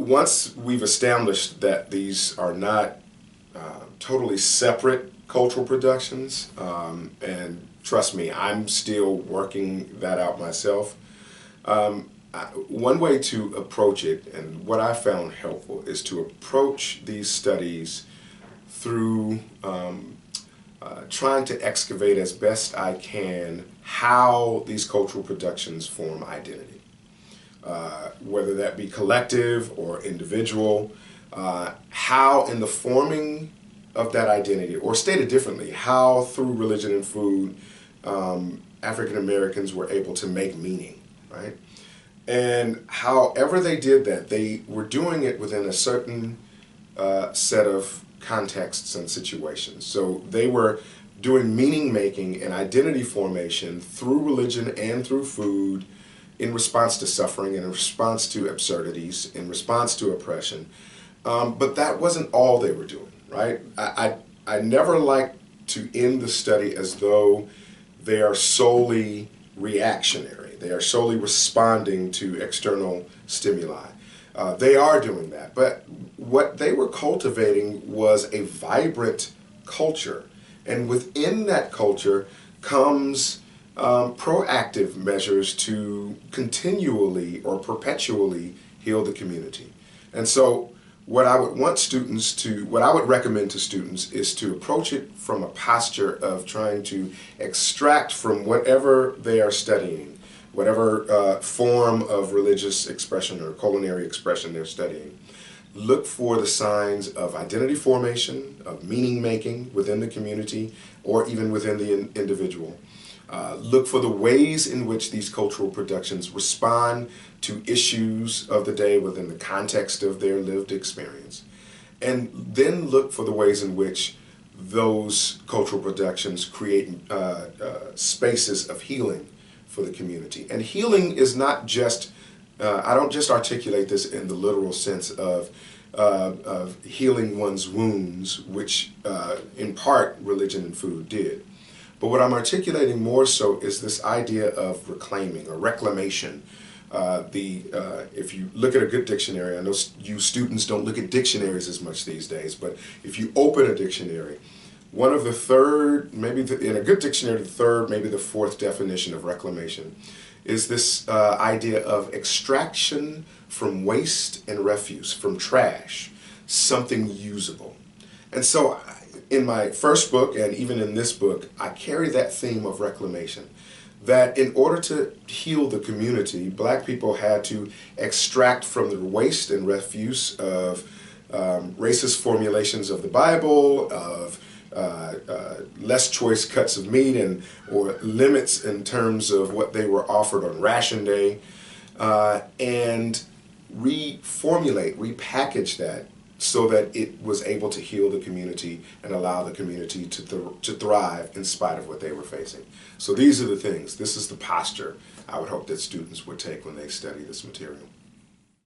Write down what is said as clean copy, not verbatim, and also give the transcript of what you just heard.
once we've established that these are not totally separate cultural productions, and trust me, I'm still working that out myself. One way to approach it, and what I found helpful, is to approach these studies through trying to excavate as best I can how these cultural productions form identity. Whether that be collective or individual, how in the forming of that identity, or stated differently, how through religion and food African Americans were able to make meaning, right? And however they did that, they were doing it within a certain set of contexts and situations. So they were doing meaning making and identity formation through religion and through food, in response to suffering, in response to absurdities, in response to oppression. But that wasn't all they were doing, right? I never like to end the study as though they are solely reactionary. They are solely responding to external stimuli. They are doing that. But what they were cultivating was a vibrant culture. And within that culture comes proactive measures to continually or perpetually heal the community. And so what I would recommend to students is to approach it from a posture of trying to extract from whatever they are studying, whatever form of religious expression or culinary expression they're studying. Look for the signs of identity formation, of meaning making within the community, or even within the individual. Look for the ways in which these cultural productions respond to issues of the day within the context of their lived experience. And then look for the ways in which those cultural productions create spaces of healing for the community. And healing is not just, I don't just articulate this in the literal sense of healing one's wounds, which in part religion and food did. But what I'm articulating more so is this idea of reclaiming or reclamation. If you look at a good dictionary, I know you students don't look at dictionaries as much these days, but if you open a dictionary, one of the third, in a good dictionary, the third, maybe the fourth definition of reclamation is this idea of extraction from waste and refuse, from trash, something usable. And so in my first book, and even in this book, I carry that theme of reclamation. That in order to heal the community, black people had to extract from the waste and refuse of racist formulations of the Bible, of less choice cuts of meat, or limits in terms of what they were offered on ration day, and reformulate, repackage that so that it was able to heal the community and allow the community to thrive in spite of what they were facing. So these are the things, this is the posture I would hope that students would take when they study this material.